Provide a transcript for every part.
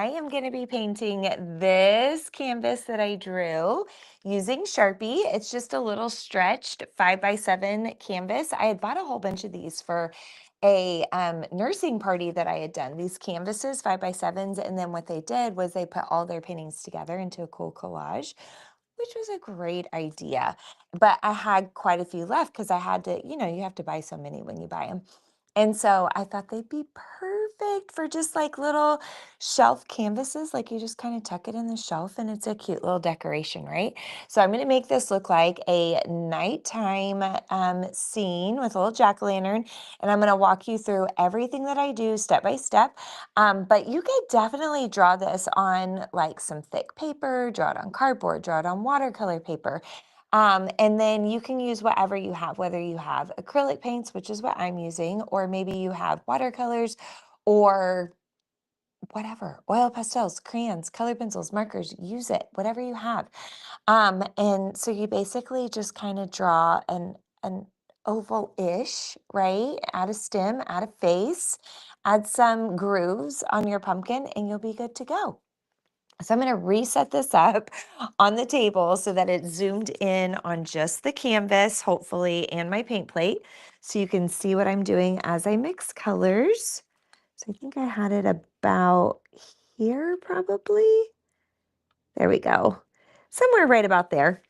I am going to be painting this canvas that I drew using Sharpie. It's just a little stretched 5x7 canvas. I had bought a whole bunch of these for a nursing party that I had done, these canvases, 5x7s. And then what they did was they put all their paintings together into a cool collage, which was a great idea. But I had quite a few left because I had to, you have to buy so many when you buy them. And so I thought they'd be perfect for just like little shelf canvases. Like you just kind of tuck it in the shelf and it's a cute little decoration, right? So I'm going to make this look like a nighttime scene with a little jack-o'-lantern. And I'm going to walk you through everything that I do step by step. But you could definitely draw this on like some thick paper, draw it on cardboard, draw it on watercolor paper. And then you can use whatever you have, whether you have acrylic paints, which is what I'm using, or maybe you have watercolors or whatever, oil pastels, crayons, color pencils, markers, use it, whatever you have. And so you basically just kind of draw an oval-ish, right? Add a stem, add a face, add some grooves on your pumpkin, and you'll be good to go. So I'm going to reset this up on the table so that it's zoomed in on just the canvas, hopefully, and my paint plate. So you can see what I'm doing as I mix colors. So I think I had it about here probably. There we go. Somewhere right about there.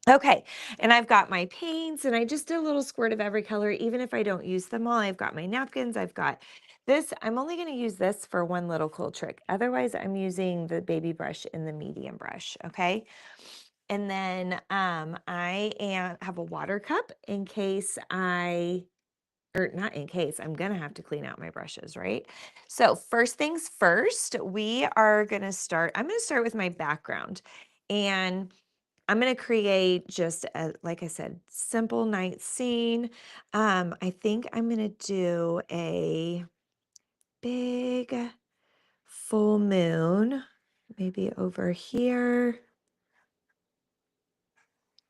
Okay, and I've got my paints and I just did a little squirt of every color, even if I don't use them all. I've got my napkins, I've got this. I'm only going to use this for one little cool trick. Otherwise, I'm using the baby brush and the medium brush, okay? And then have a water cup in case or not in case, I'm going to have to clean out my brushes, right? So first things first, I'm going to start with my background. And I'm going to create just like I said, simple night scene. I think I'm going to do a big full moon, maybe over here,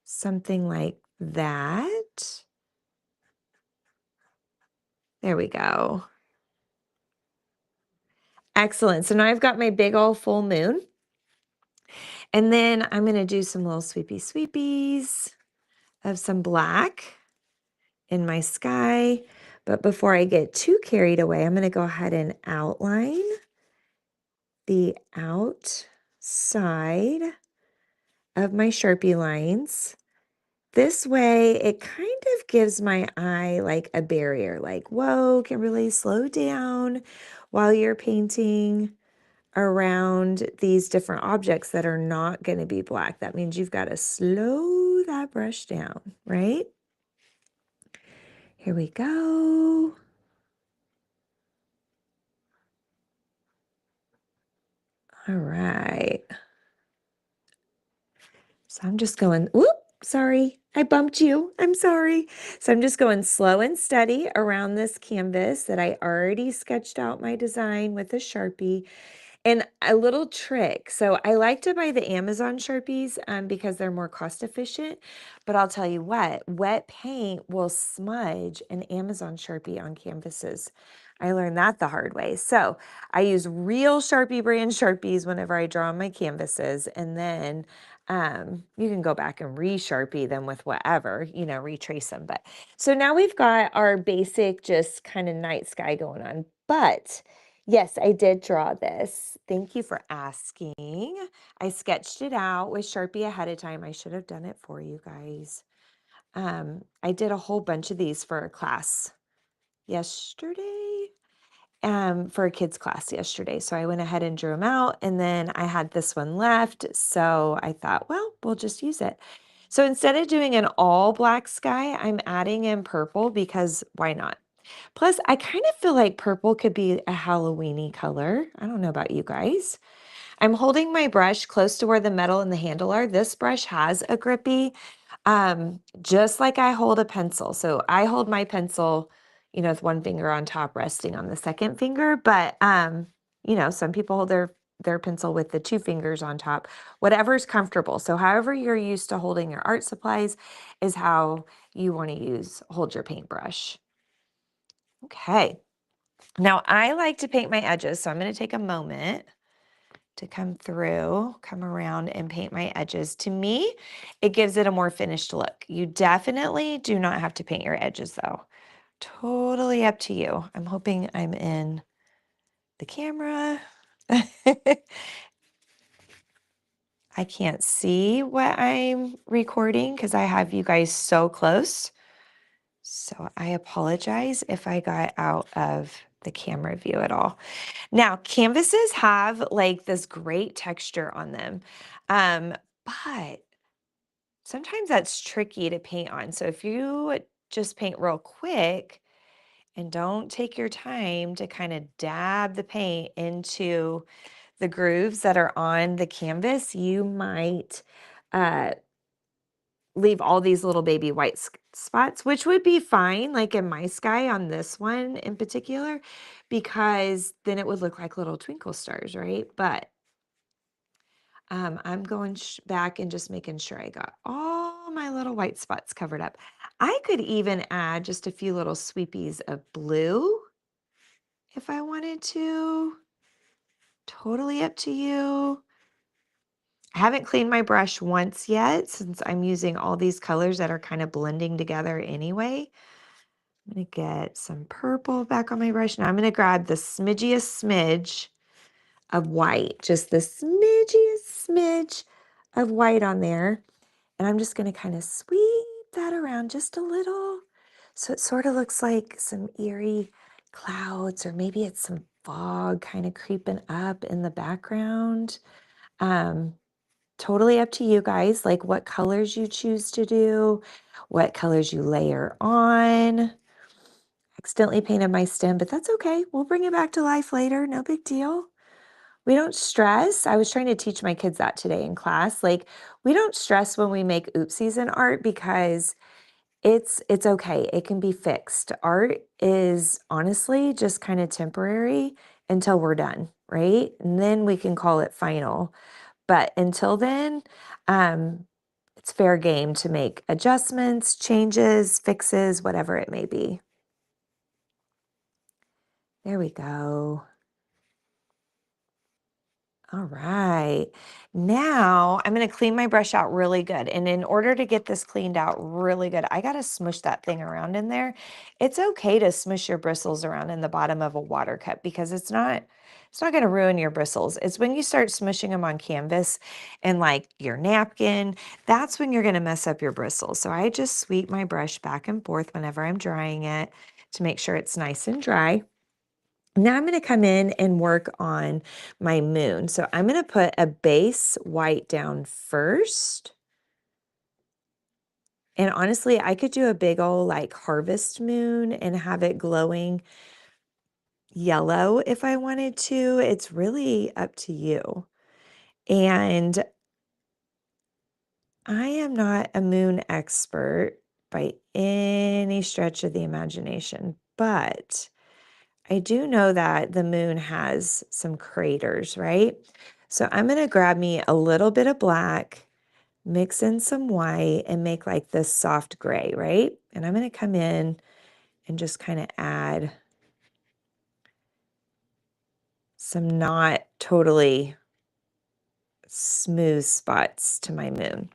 something like that. There we go. Excellent. So now I've got my big old full moon. And then I'm going to do some little sweepies of some black in my sky. But before I get too carried away, I'm going to go ahead and outline the outside of my Sharpie lines. This way, it kind of gives my eye like a barrier, like, whoa, can really slow down while you're painting around these different objects that are not going to be black. That means you've got to slow that brush down, right? Here we go. All right. So I'm just going, whoop, sorry, I bumped you. I'm sorry. So I'm just going slow and steady around this canvas that I already sketched out my design with a Sharpie. And a little trick. So I like to buy the Amazon Sharpies because they're more cost efficient. But I'll tell you what, wet paint will smudge an Amazon Sharpie on canvases. I learned that the hard way. So I use real Sharpie brand Sharpies whenever I draw on my canvases. And then you can go back and re-Sharpie them with whatever, retrace them. But so now we've got our basic just kind of night sky going on. But yes, I did draw this. Thank you for asking. I sketched it out with Sharpie ahead of time. I should have done it for you guys. I did a whole bunch of these for a class yesterday, for a kids class yesterday. So I went ahead and drew them out, and then I had this one left. So I thought, well, we'll just use it. So instead of doing an all black sky, I'm adding in purple because why not? Plus, I kind of feel like purple could be a Halloween-y color. I don't know about you guys. I'm holding my brush close to where the metal and the handle are. This brush has a grippy, just like I hold a pencil. So I hold my pencil, with one finger on top resting on the second finger. But, some people hold their pencil with the two fingers on top, whatever's comfortable. So however you're used to holding your art supplies is how you want to hold your paintbrush. Okay. Now I like to paint my edges, so I'm going to take a moment to come through, come around and paint my edges. To me, it gives it a more finished look. You definitely do not have to paint your edges though. Totally up to you. I'm hoping I'm in the camera. I can't see what I'm recording because I have you guys so close. So I apologize if I got out of the camera view at all. Now, canvases have like this great texture on them, but sometimes that's tricky to paint on. So if you just paint real quick and don't take your time to kind of dab the paint into the grooves that are on the canvas, you might uh, leave all these little baby white spots, which would be fine, like in my sky on this one in particular, because then it would look like little twinkle stars, right? But I'm going back and just making sure I got all my little white spots covered up. I could even add just a few little sweepies of blue if I wanted to. Totally up to you. I haven't cleaned my brush once yet since I'm using all these colors that are kind of blending together anyway. I'm going to get some purple back on my brush. Now I'm going to grab the smidgiest smidge of white, just the smidgiest smidge of white on there. And I'm just going to kind of sweep that around just a little. So it sort of looks like some eerie clouds, or maybe it's some fog kind of creeping up in the background. Totally up to you guys, like what colors you choose to do, what colors you layer on. Accidentally painted my stem, but that's okay. We'll bring it back to life later. No big deal. We don't stress. I was trying to teach my kids that today in class. Like, we don't stress when we make oopsies in art because it's okay. It can be fixed. Art is honestly just kind of temporary until we're done, right? And then we can call it final. But until then, it's fair game to make adjustments, changes, fixes, whatever it may be. There we go. All right. Now I'm going to clean my brush out really good. And in order to get this cleaned out really good, I got to smush that thing around in there. It's okay to smush your bristles around in the bottom of a water cup because it's not going to ruin your bristles. It's when you start smushing them on canvas and like your napkin, that's when you're going to mess up your bristles. So I just sweep my brush back and forth whenever I'm drying it to make sure it's nice and dry. Now I'm going to come in and work on my moon. So I'm going to put a base white down first. And honestly, I could do a big old like harvest moon and have it glowing yellow if I wanted to. It's really up to you. And I am not a moon expert by any stretch of the imagination, but I do know that the moon has some craters, right? So I'm going to grab me a little bit of black, mix in some white, and make like this soft gray, right? And I'm going to come in and just kind of add some not totally smooth spots to my moon.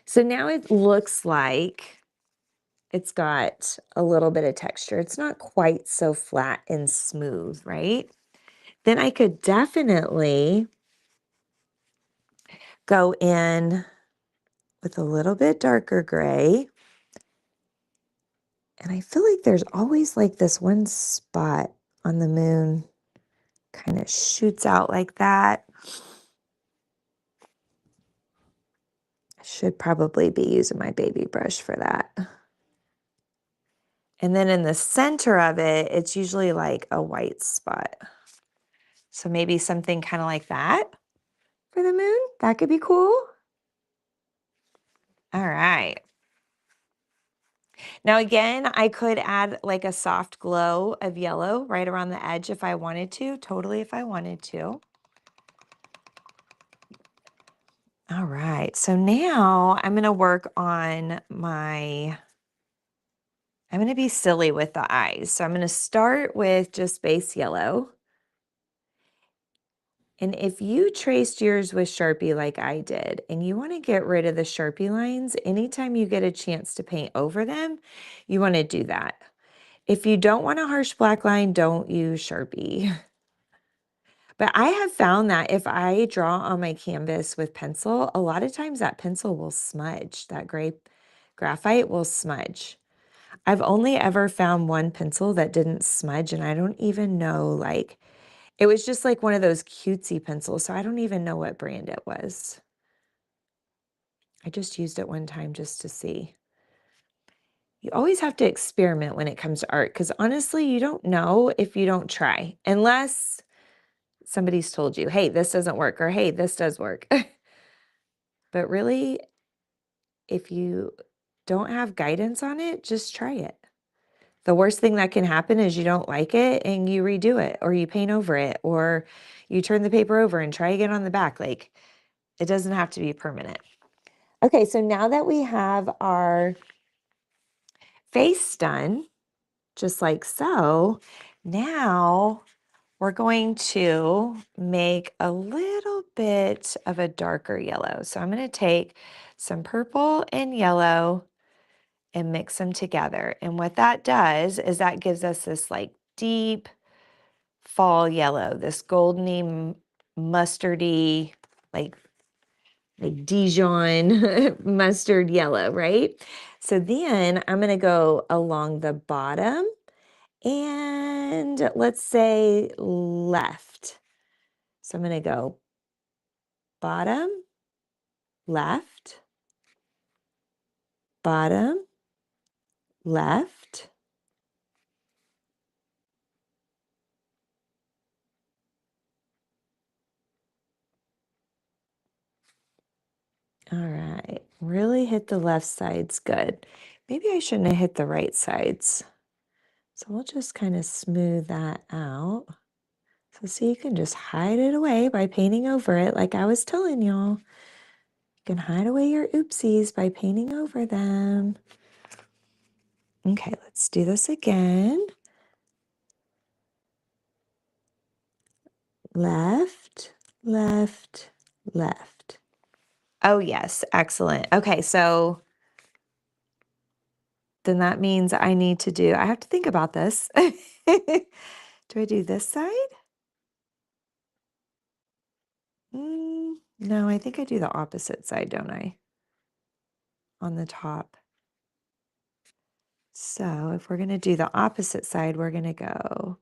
So now it looks like it's got a little bit of texture. It's not quite so flat and smooth, right? Then I could definitely go in with a little bit darker gray. And I feel like there's always like this one spot on the moon kind of shoots out like that. I should probably be using my baby brush for that. And then in the center of it, it's usually like a white spot. So maybe something kind of like that for the moon. That could be cool. All right. Now again, I could add like a soft glow of yellow right around the edge if I wanted to, totally if I wanted to. All right, so now I'm gonna work on I'm gonna be silly with the eyes. So I'm gonna start with just base yellow. And if you traced yours with Sharpie like I did, and you want to get rid of the Sharpie lines, anytime you get a chance to paint over them, you want to do that. If you don't want a harsh black line, don't use Sharpie. But I have found that if I draw on my canvas with pencil, a lot of times that pencil will smudge, that gray graphite will smudge. I've only ever found one pencil that didn't smudge, and I don't even know, like, it was just like one of those cutesy pencils, so I don't even know what brand it was. I just used it one time just to see. You always have to experiment when it comes to art, because honestly, you don't know if you don't try, unless somebody's told you, hey, this doesn't work, or hey, this does work. But really, if you don't have guidance on it, just try it. The worst thing that can happen is you don't like it and you redo it, or you paint over it, or you turn the paper over and try again on the back. Like, it doesn't have to be permanent. Okay, so now that we have our face done, just like so, now we're going to make a little bit of a darker yellow. So I'm going to take some purple and yellow and mix them together. And what that does is that gives us this like deep fall yellow, this goldeny, mustardy, like Dijon mustard yellow, right? So then I'm going to go along the bottom and let's say left. So I'm going to go bottom, left, bottom, left. All right, really hit the left sides good. Maybe I shouldn't have hit the right sides. So we'll just kind of smooth that out. So see, you can just hide it away by painting over it like I was telling y'all. You can hide away your oopsies by painting over them. Okay, let's do this again. Left, left, left. Oh yes, excellent. Okay, so then that means I need to do, I have to think about this. Do I do this side? No, I think I do the opposite side, don't I? On the top. So if we're going to do the opposite side, we're going to go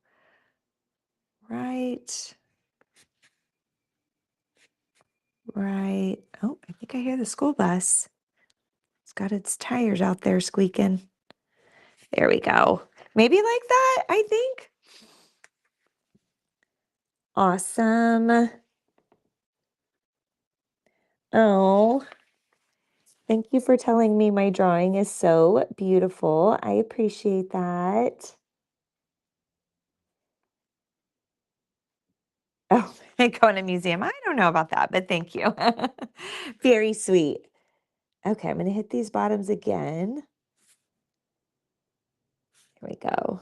right, right. Oh, I think I hear the school bus. It's got its tires out there squeaking. There we go. Maybe like that, I think. Awesome. Oh, thank you for telling me my drawing is so beautiful. I appreciate that. Oh, go in a museum. I don't know about that, but thank you. Very sweet. Okay, I'm going to hit these bottoms again. Here we go.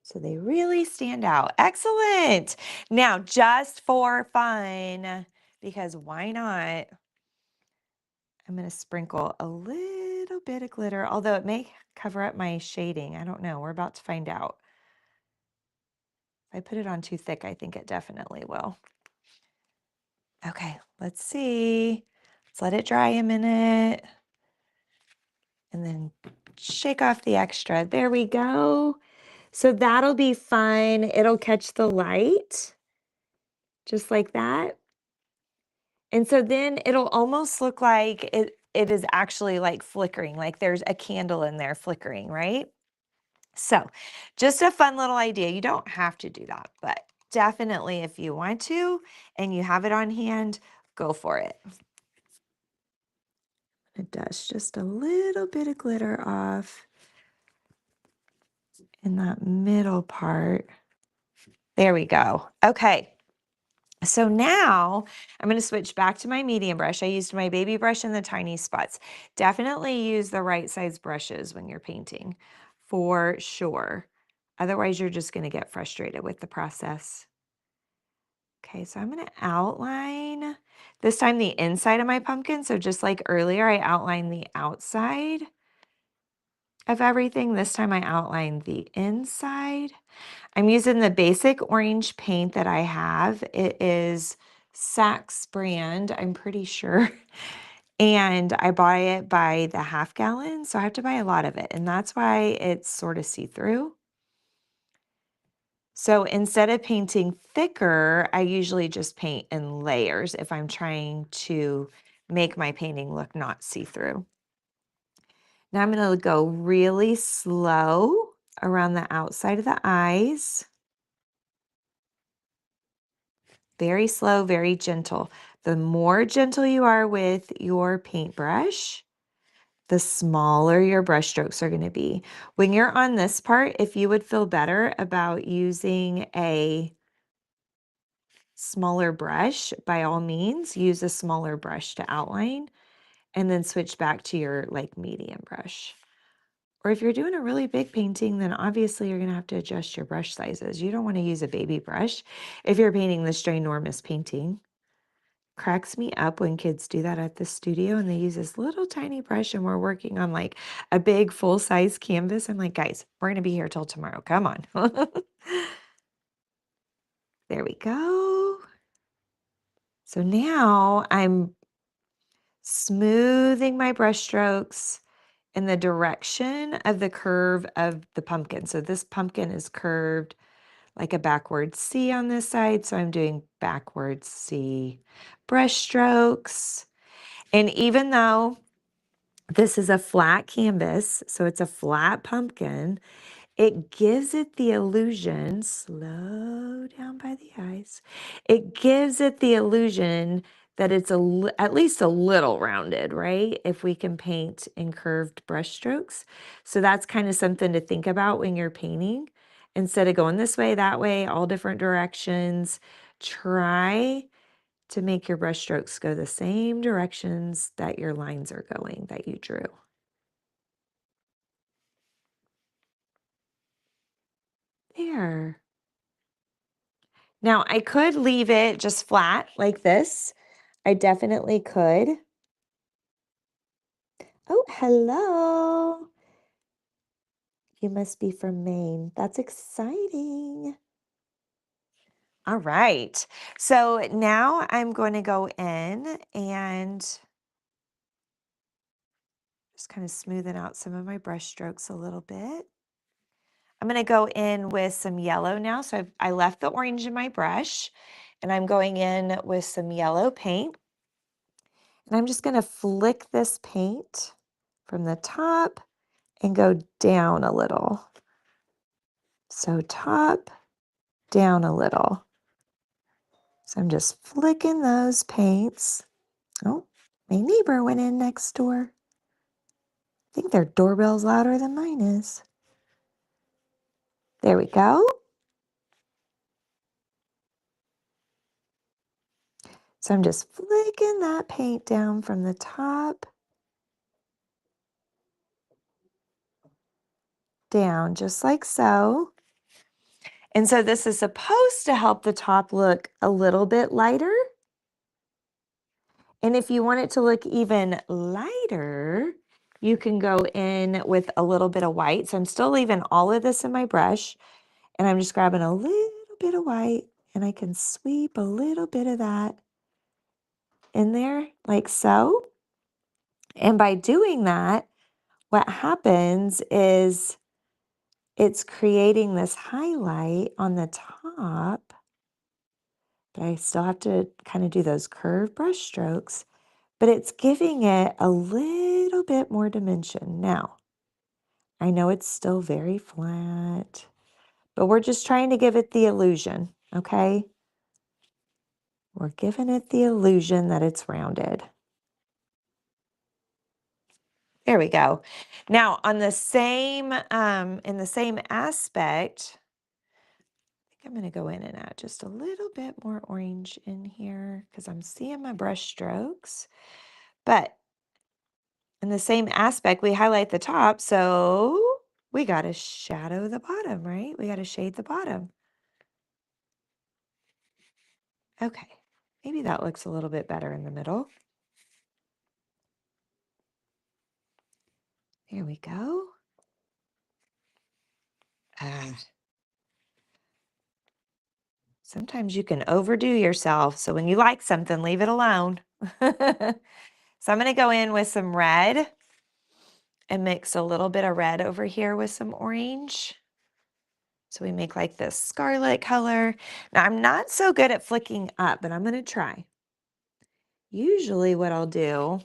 So they really stand out. Excellent. Now, just for fun, because why not? I'm going to sprinkle a little bit of glitter, although it may cover up my shading. I don't know. We're about to find out. If I put it on too thick, I think it definitely will. Okay, let's see. Let's let it dry a minute. And then shake off the extra. There we go. So that'll be fun. It'll catch the light, just like that. And so then it'll almost look like it is actually like flickering, like there's a candle in there flickering, right? So just a fun little idea. You don't have to do that, but definitely if you want to and you have it on hand, go for it. It does just a little bit of glitter off in that middle part. There we go. Okay. So now I'm going to switch back to my medium brush. I used my baby brush in the tiny spots. Definitely use the right size brushes when you're painting, for sure. Otherwise, you're just going to get frustrated with the process. Okay, so I'm going to outline this time the inside of my pumpkin. So just like earlier, I outlined the outside of everything. This time I outlined the inside. I'm using the basic orange paint that I have. It is Saks brand, I'm pretty sure. And I buy it by the half gallon, so I have to buy a lot of it. And that's why it's sort of see-through. So instead of painting thicker, I usually just paint in layers if I'm trying to make my painting look not see-through. Now I'm going to go really slow around the outside of the eyes. Very slow, very gentle. The more gentle you are with your paintbrush, the smaller your brush strokes are going to be. When you're on this part, if you would feel better about using a smaller brush, by all means, use a smaller brush to outline and then switch back to your like medium brush. Or if you're doing a really big painting, then obviously you're going to have to adjust your brush sizes. You don't want to use a baby brush if you're painting this ginormous painting. Cracks me up when kids do that at the studio and they use this little tiny brush and we're working on like a big full-size canvas. I'm like, guys, we're going to be here till tomorrow. Come on. There we go. So now I'm smoothing my brush strokes in the direction of the curve of the pumpkin. So this pumpkin is curved like a backwards C on this side. So I'm doing backwards C brush strokes. And even though this is a flat canvas, so it's a flat pumpkin, it gives it the illusion, slow down by the eyes, it gives it the illusion that it's at least a little rounded, right? If we can paint in curved brush strokes. So that's kind of something to think about when you're painting. Instead of going this way, that way, all different directions, try to make your brush strokes go the same directions that your lines are going that you drew. There. Now I could leave it just flat like this. I definitely could. Oh, hello. You must be from Maine. That's exciting. All right. So now I'm going to go in and just kind of smoothing out some of my brush strokes a little bit. I'm going to go in with some yellow now. So I left the orange in my brush and I'm going in with some yellow paint. And I'm just going to flick this paint from the top and go down a little. So top, down a little. So I'm just flicking those paints. Oh, my neighbor went in next door. I think their doorbell's louder than mine is. There we go. So I'm just flicking that paint down from the top down, just like so. And so this is supposed to help the top look a little bit lighter. And if you want it to look even lighter, you can go in with a little bit of white. So I'm still leaving all of this in my brush, and I'm just grabbing a little bit of white, and I can sweep a little bit of that in there like so. And by doing that, what happens is it's creating this highlight on the top, but I still have to kind of do those curved brush strokes, but it's giving it a little bit more dimension. Now, I know it's still very flat, but we're just trying to give it the illusion, okay? We're giving it the illusion that it's rounded. There we go. Now, on the same, in the same aspect, I think I'm going to go in and add just a little bit more orange in here because I'm seeing my brush strokes. But in the same aspect, we highlight the top, so we got to shadow the bottom, right? We got to shade the bottom. Okay, maybe that looks a little bit better in the middle. There we go. Ah, sometimes you can overdo yourself. So when you like something, leave it alone. So I'm going to go in with some red and mix a little bit of red over here with some orange. So we make like this scarlet color. Now I'm not so good at flicking up, but I'm going to try. Usually what I'll do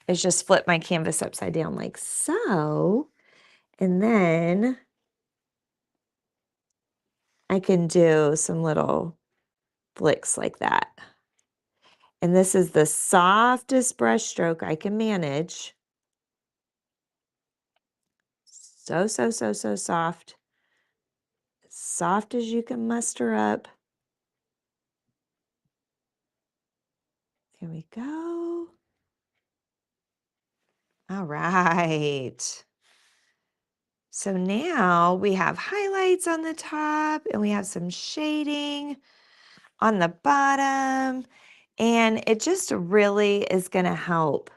is just flip my canvas upside down like so, and then I can do some little flicks like that. And this is the softest brush stroke I can manage. So, so, so, so soft. As soft as you can muster up. There we go. All right. So now we have highlights on the top and we have some shading on the bottom. And it just really is going to help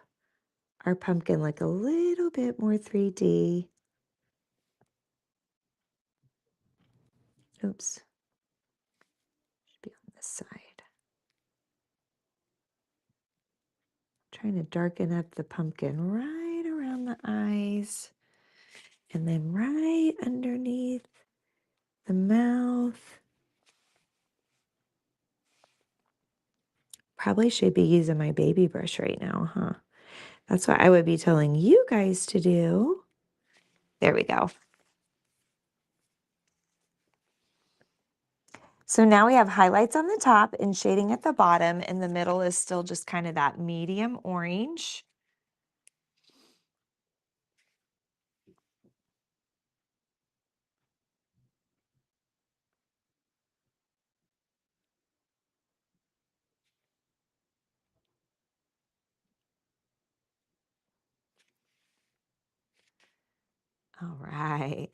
our pumpkin look a little bit more 3D. Oops. Should be on this side. Trying to darken up the pumpkin right around the eyes and then right underneath the mouth. Probably should be using my baby brush right now, huh? That's what I would be telling you guys to do. There we go. So now we have highlights on the top and shading at the bottom. In the middle is still just kind of that medium orange. All right.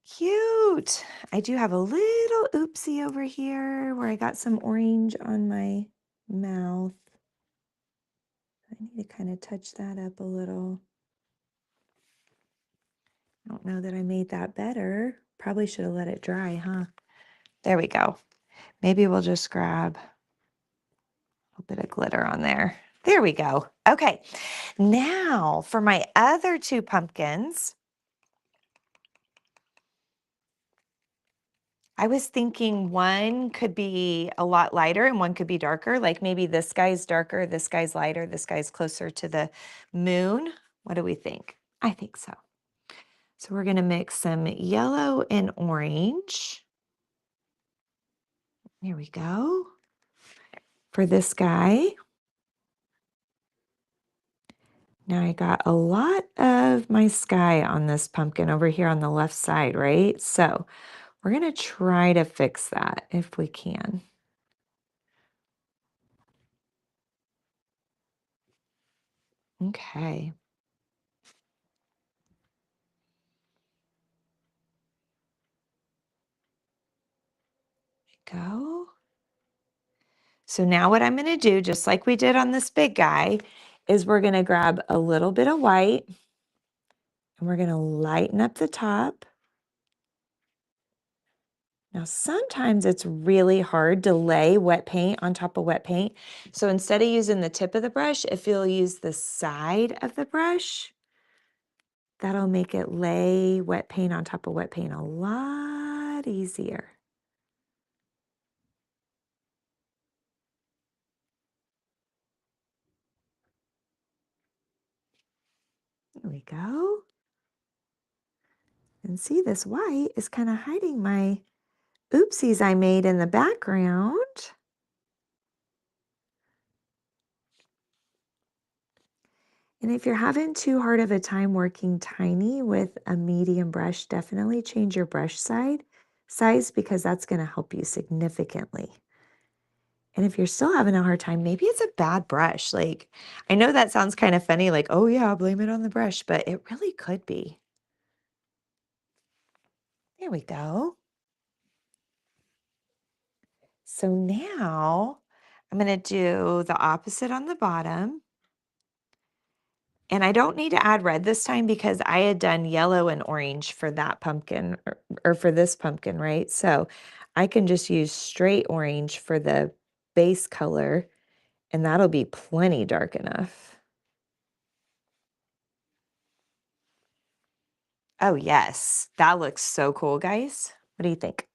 Cute. I do have a little oopsie over here where I got some orange on my mouth. I need to kind of touch that up a little. I don't know that I made that better. Probably should have let it dry, huh? There we go. Maybe we'll just grab a little bit of glitter on there. There we go. Okay. Now for my other two pumpkins, I was thinking one could be a lot lighter and one could be darker. Like maybe this guy's darker, this guy's lighter, this guy's closer to the moon. What do we think? I think so. So we're going to mix some yellow and orange. Here we go. For this guy. Now I got a lot of my sky on this pumpkin over here on the left side, right? So we're going to try to fix that if we can. Okay. Go. So now what I'm going to do, just like we did on this big guy, is we're going to grab a little bit of white and we're going to lighten up the top. Now, sometimes it's really hard to lay wet paint on top of wet paint. So instead of using the tip of the brush, if you'll use the side of the brush, that'll make it lay wet paint on top of wet paint a lot easier. There we go. And see, this white is kind of hiding my oopsies I made in the background. And if you're having too hard of a time working tiny with a medium brush, definitely change your brush size because that's going to help you significantly. And if you're still having a hard time, maybe it's a bad brush. Like, I know that sounds kind of funny, like, oh yeah, blame it on the brush, but it really could be. There we go. So now I'm going to do the opposite on the bottom. And I don't need to add red this time because I had done yellow and orange for that pumpkin or for this pumpkin, right? So I can just use straight orange for the base color and that'll be plenty dark enough. Oh, yes. That looks so cool, guys. What do you think?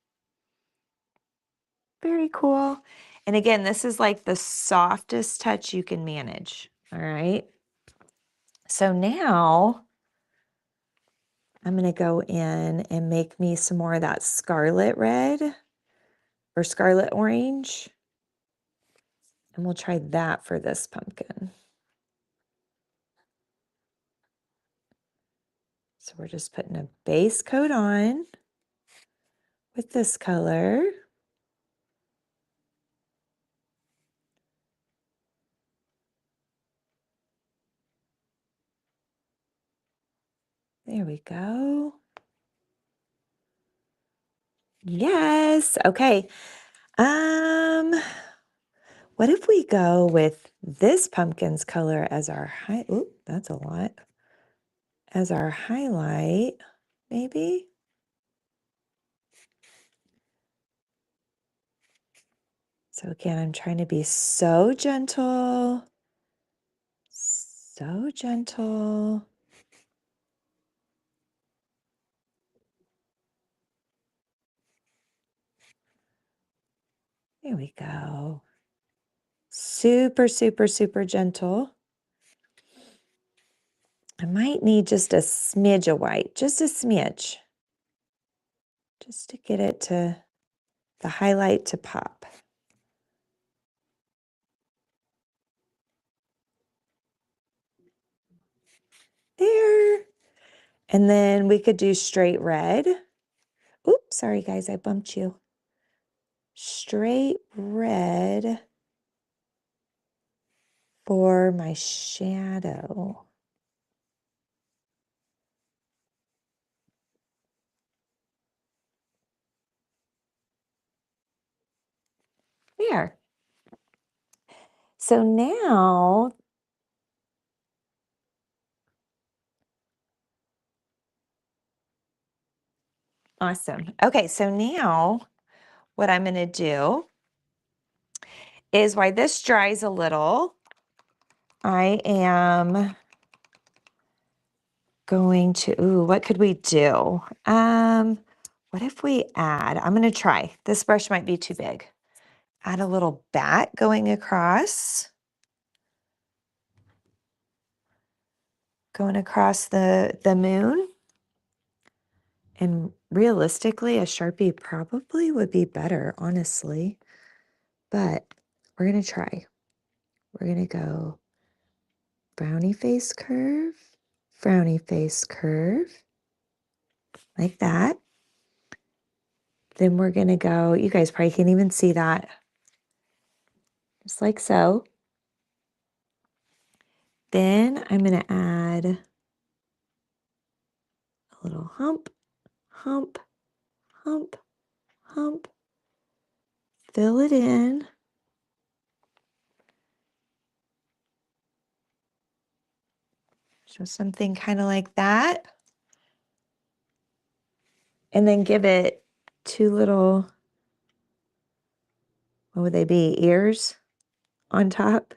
Very cool. And again, this is like the softest touch you can manage. All right. So now I'm going to go in and make me some more of that scarlet red or scarlet orange. And we'll try that for this pumpkin. So we're just putting a base coat on with this color. There we go. Yes. Okay. What if we go with this pumpkin's color as our oop, that's a lot. As our highlight, maybe? So again, I'm trying to be so gentle. So gentle. There we go. Super, super, super gentle. I might need just a smidge of white, just a smidge, just to get it to the highlight to pop. There. And then we could do straight red. Oops, sorry guys, I bumped you. Straight red for my shadow. There. So now, awesome. Okay, so now what I'm going to do is while this dries a little, I am going to, ooh, what could we do? What if we add, I'm going to try, this brush might be too big. Add a little bat going across the moon. And realistically, a Sharpie probably would be better, honestly. But we're going to try. We're going to go frowny face curve, like that. Then we're going to go, you guys probably can't even see that, just like so. Then I'm going to add a little hump, hump, hump, hump. Fill it in. So something kind of like that. And then give it two little, what would they be, ears on top.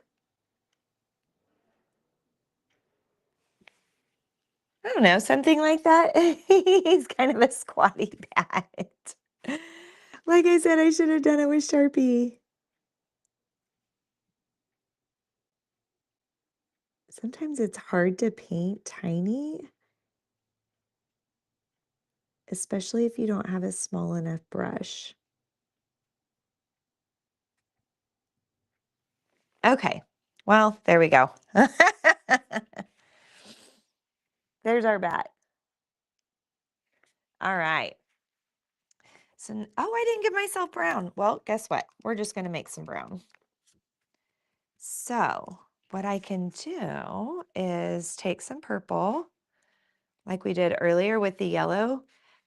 I don't know, something like that. He's kind of a squatty pat. Like I said, I should have done it with Sharpie. Sometimes it's hard to paint tiny, especially if you don't have a small enough brush. Okay, well, there we go. There's our bat. All right. So, oh, I didn't give myself brown. Well, guess what? We're just going to make some brown. So what I can do is take some purple, like we did earlier with the yellow,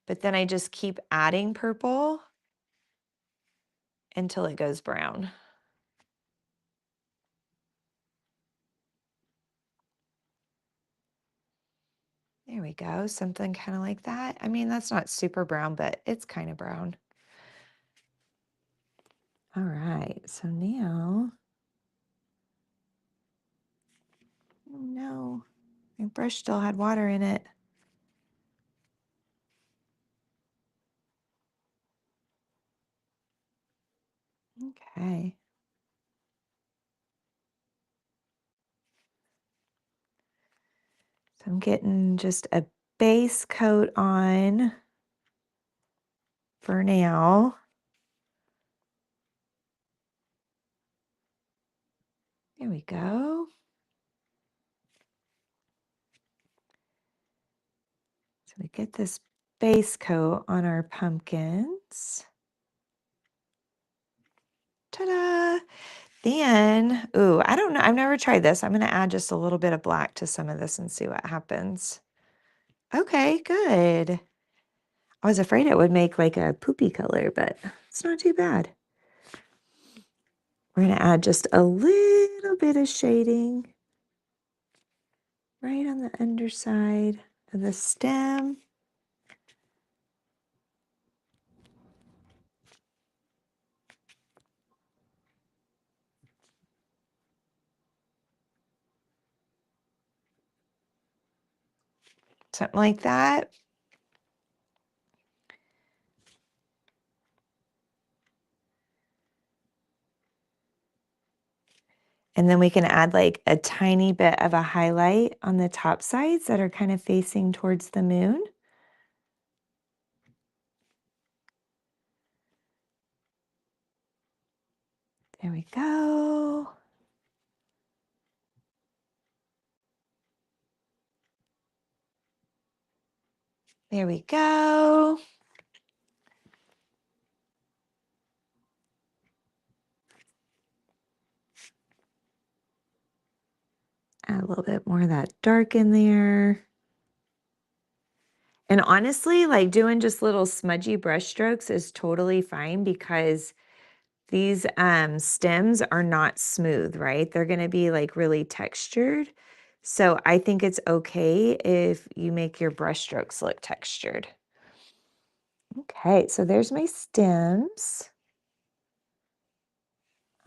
but then I just keep adding purple until it goes brown. There we go, something kind of like that. I mean, that's not super brown, but it's kind of brown. All right, so now, oh no, my brush still had water in it. Okay. So I'm getting just a base coat on for now. There we go. So we get this base coat on our pumpkins. Ta-da! Then, ooh, I don't know. I've never tried this. I'm going to add just a little bit of black to some of this and see what happens. Okay, good. I was afraid it would make like a poopy color, but it's not too bad. We're going to add just a little bit of shading right on the underside of the stem. Something like that. And then we can add like a tiny bit of a highlight on the top sides that are kind of facing towards the moon. There we go. There we go. Add a little bit more of that dark in there. And honestly, like doing just little smudgy brush strokes is totally fine because these stems are not smooth, right? They're going to be like really textured. So I think it's okay if you make your brush strokes look textured. Okay, so there's my stems.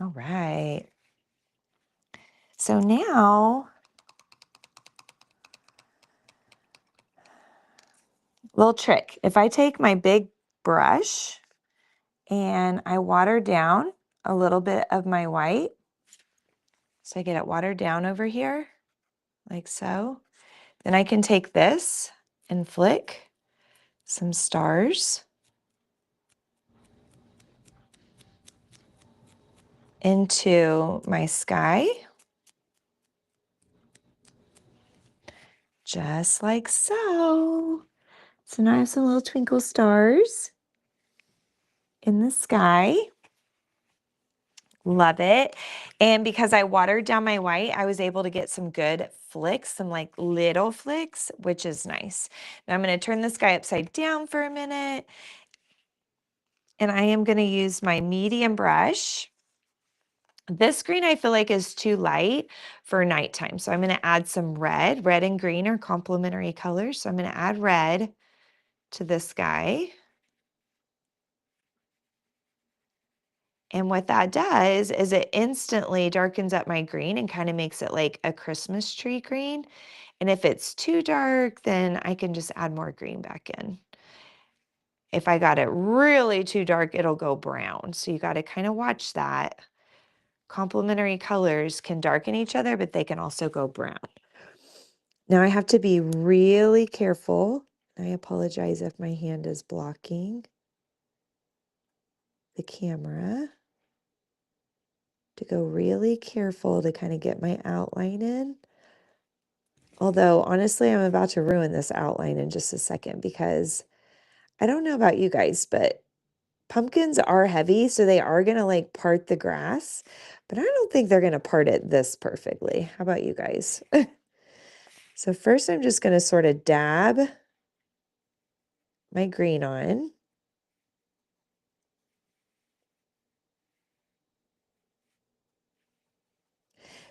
All right. So now, little trick. If I take my big brush and I water down a little bit of my white, so I get it watered down over here, like so, then I can take this and flick some stars into my sky, just like so. So now I have some little twinkle stars in the sky. Love it. And because I watered down my white, I was able to get some good flicks, some like little flicks, which is nice. Now I'm going to turn this guy upside down for a minute. And I am going to use my medium brush. This green I feel like is too light for nighttime. So I'm going to add some red. Red and green are complementary colors. So I'm going to add red to this guy. And what that does is it instantly darkens up my green and kind of makes it like a Christmas tree green. And if it's too dark, then I can just add more green back in. If I got it really too dark, it'll go brown. So you got to kind of watch that. Complementary colors can darken each other, but they can also go brown. Now I have to be really careful. I apologize if my hand is blocking the camera. To go really careful to kind of get my outline in. Although, honestly, I'm about to ruin this outline in just a second because I don't know about you guys, but pumpkins are heavy, so they are going to like part the grass, but I don't think they're going to part it this perfectly. How about you guys? So first, I'm just going to sort of dab my green on.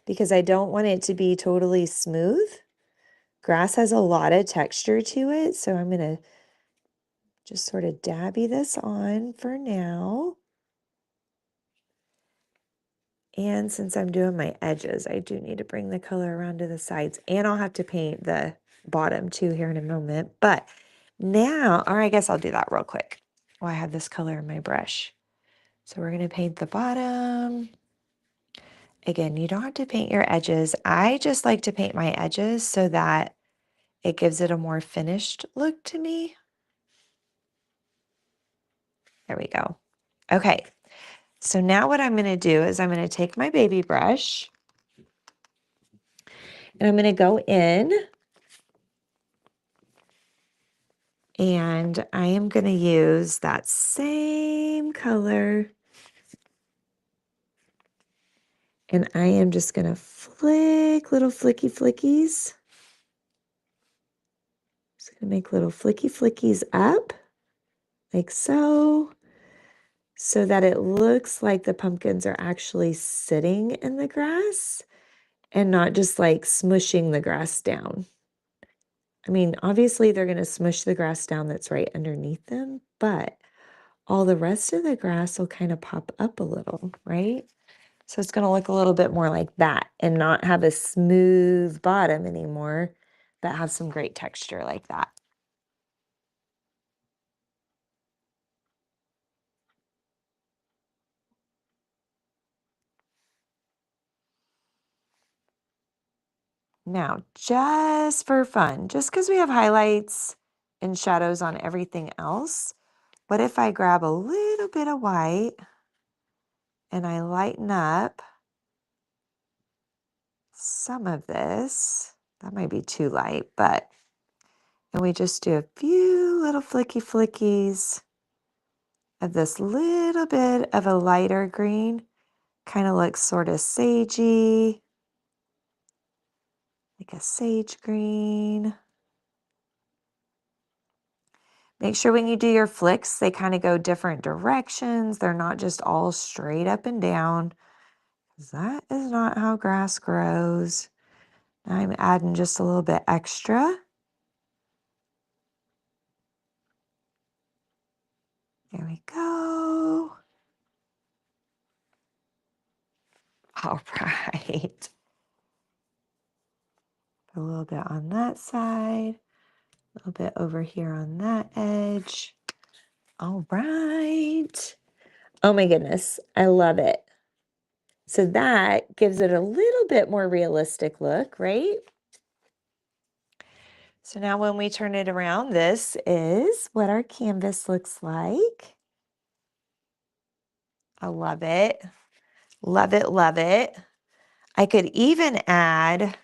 because I don't want it to be totally smooth. Grass has a lot of texture to it, so I'm going to just sort of dabby this on for now. And since I'm doing my edges, I do need to bring the color around to the sides, and I'll have to paint the bottom too here in a moment. But now, or I guess I'll do that real quick while I have this color in my brush. So we're going to paint the bottom. Again, you don't have to paint your edges. I just like to paint my edges so that it gives it a more finished look to me. There we go. Okay, so now what I'm going to do is I'm going to take my baby brush and I'm going to go in and I am going to use that same color and I am just going to flick little flicky flickies. Just going to make little flicky flickies up like so that it looks like the pumpkins are actually sitting in the grass and not just like smushing the grass down. I mean, obviously they're going to smush the grass down that's right underneath them, but all the rest of the grass will kind of pop up a little, right? So it's going to look a little bit more like that and not have a smooth bottom anymore, but have some great texture like that. Now, just for fun, just because we have highlights and shadows on everything else, what if I grab a little bit of white and I lighten up some of this? That might be too light, but, and we just do a few little flicky flickies of this little bit of a lighter green. Kind of looks sort of sagey, like a sage green. Make sure when you do your flicks, they kind of go different directions. They're not just all straight up and down. That is not how grass grows. Now I'm adding just a little bit extra. There we go. All right. A little bit on that side, a little bit over here on that edge. All right. Oh my goodness, I love it. So that gives it a little bit more realistic look, right? So now when we turn it around, this is what our canvas looks like. I love it. Love it, love it. I could even add, I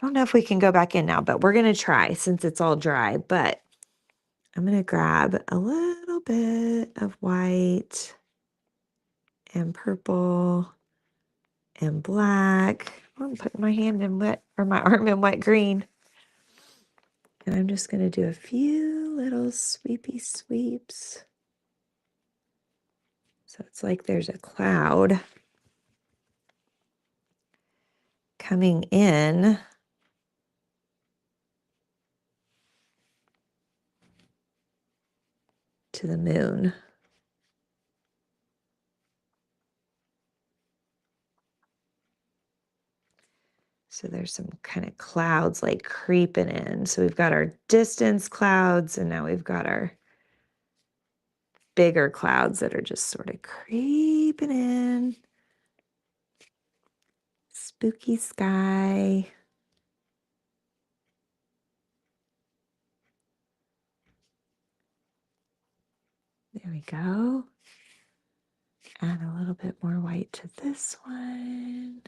don't know if we can go back in now, but we're going to try since it's all dry. But I'm going to grab a little bit of white and purple and black. I'm putting my hand in wet, or my arm in wet green. And I'm just going to do a few little sweepy sweeps. So it's like there's a cloud coming in to the moon. So there's some kind of clouds like creeping in. So we've got our distance clouds, and now we've got our bigger clouds that are just sort of creeping in. Spooky sky. There we go. Add a little bit more white to this one.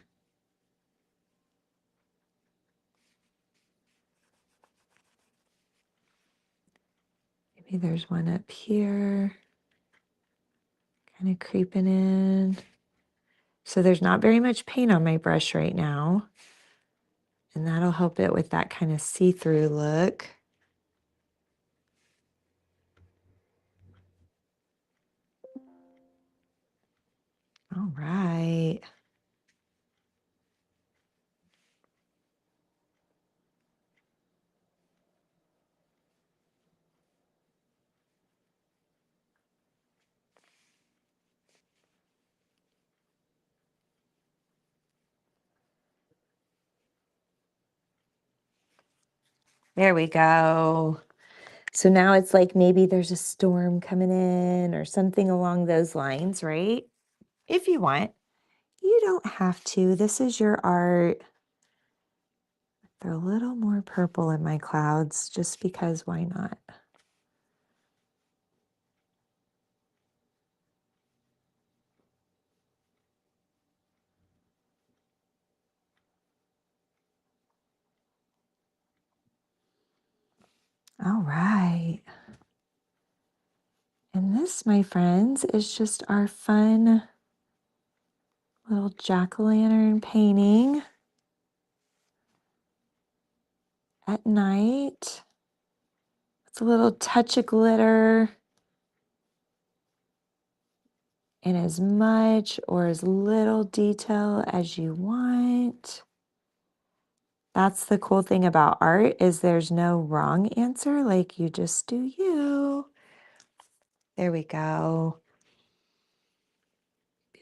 Maybe there's one up here, kind of creeping in. So there's not very much paint on my brush right now, and that'll help it with that kind of see-through look. All right. There we go. So now it's like maybe there's a storm coming in or something along those lines, right? If you want. You don't have to. This is your art. They're a little more purple in my clouds just because why not? All right. And this, my friends, is just our fun little jack-o'-lantern painting at night. It's a little touch of glitter and as much or as little detail as you want. That's the cool thing about art is there's no wrong answer. Like you just do you. There we go.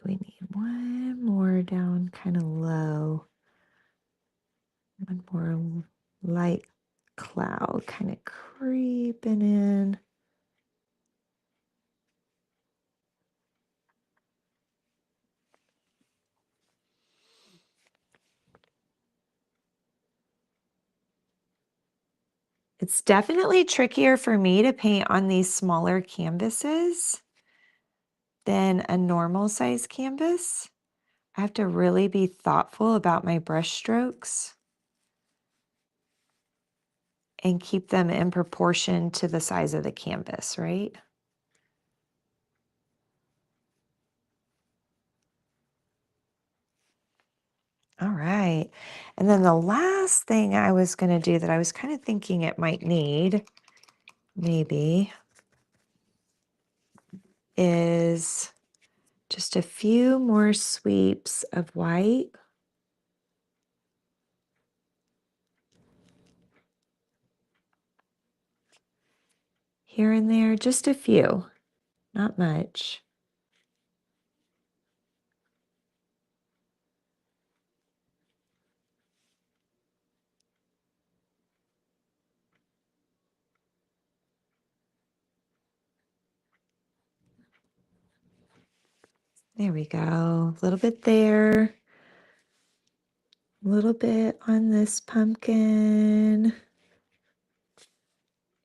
We need one more down kind of low. One more light cloud kind of creeping in. It's definitely trickier for me to paint on these smaller canvases than a normal size canvas. I have to really be thoughtful about my brush strokes and keep them in proportion to the size of the canvas, right? All right. And then the last thing I was going to do that I was kind of thinking it might need, maybe, is just a few more sweeps of white. Here and there, just a few, not much. There we go. A little bit there. A little bit on this pumpkin.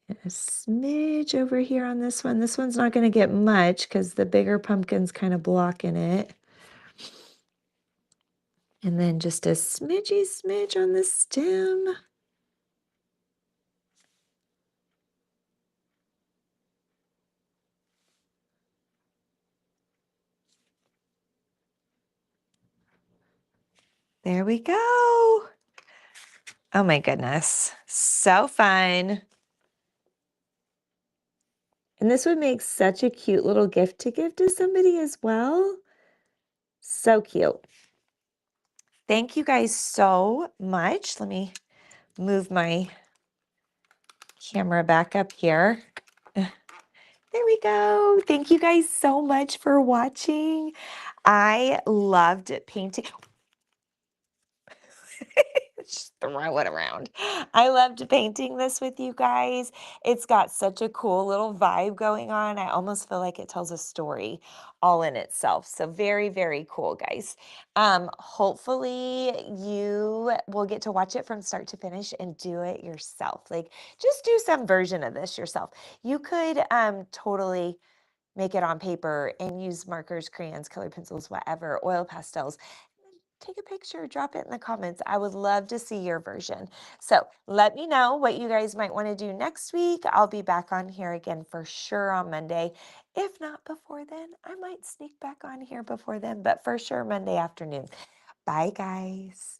And a smidge over here on this one. This one's not going to get much because the bigger pumpkin's kind of blocking it. And then just a smidgy smidge on the stem. There we go. Oh my goodness. So fun. And this would make such a cute little gift to give to somebody as well. So cute. Thank you guys so much. Let me move my camera back up here. There we go. Thank you guys so much for watching. I loved painting. Just throw it around. I loved painting this with you guys. It's got such a cool little vibe going on. I almost feel like it tells a story all in itself. So very, very cool, guys. Hopefully you will get to watch it from start to finish and do it yourself. Like just do some version of this yourself. You could totally make it on paper and use markers, crayons, colored pencils, whatever, oil pastels. Take a picture, drop it in the comments. I would love to see your version. So let me know what you guys might want to do next week. I'll be back on here again for sure on Monday. If not before then, I might sneak back on here before then, but for sure Monday afternoon. Bye, guys.